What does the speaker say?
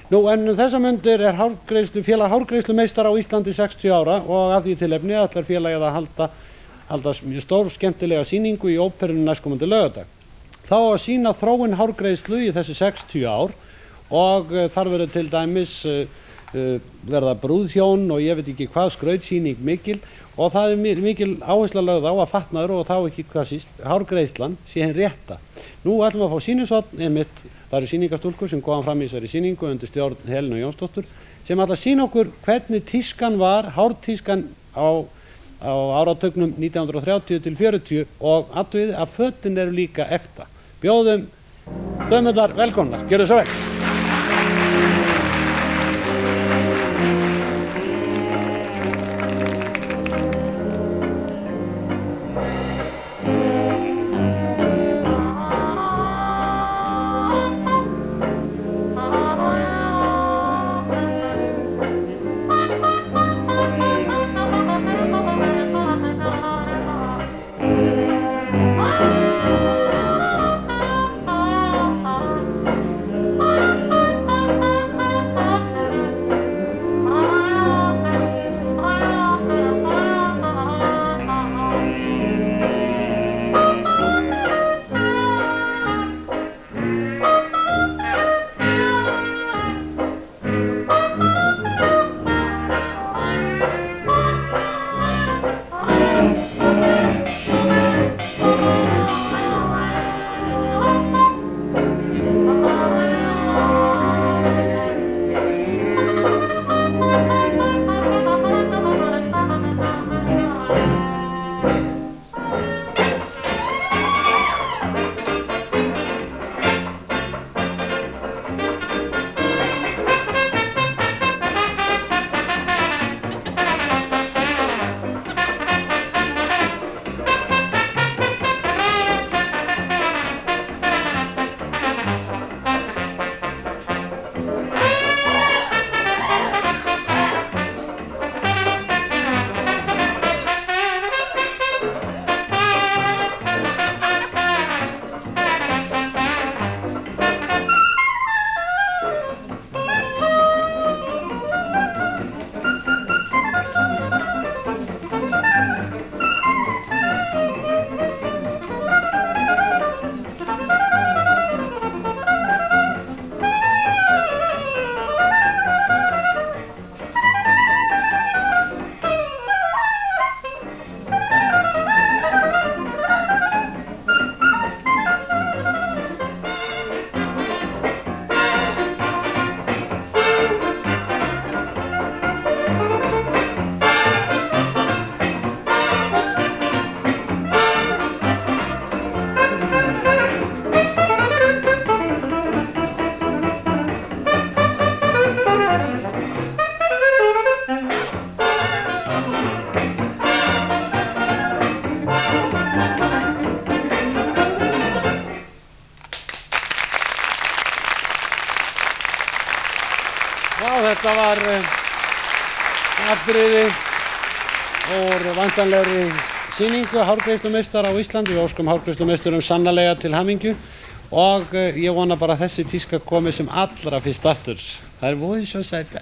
Nú, en þessa mundir félag hárgreiðslumeistara á Íslandi 60 ára og að því tilefni ætlar félagið að halda mjög stór skemmtilega sýningu í óperunni næstkomandi laugardag. Þá að sýna þróun hárgreiðslu í þessi 60 ár og þar verður til dæmis verða brúðhjón og ég veit ekki hvað, skrautsýning mikil, og það er mikil áhersla lögð á að fatnaður og þá ekki hvað síst hárgreiðslan sé hinn rétta. Nú ætlum við að fá sýnishorn einmitt. Það eru sýningastúlkur sem góðan fram í þessari sýningu undir stjórn Helenu Jónsdóttur sem ætla að sýna okkur hvernig tískan var, hártískan á áratugnum 1930 til 40 og athugið að fötin eru líka ekta. Bjóðum dömurnar velkomnar, gjörðu svo vel. Þetta var atriði úr væntanlegri sýningu hárgreiðslumeistara á Íslandi. Við óskum hárgreiðslumeisturum sannarlega til hamingju og ég vona bara að þessi tíska komi sem allra fyrst aftur. Það er voðið svo sætt.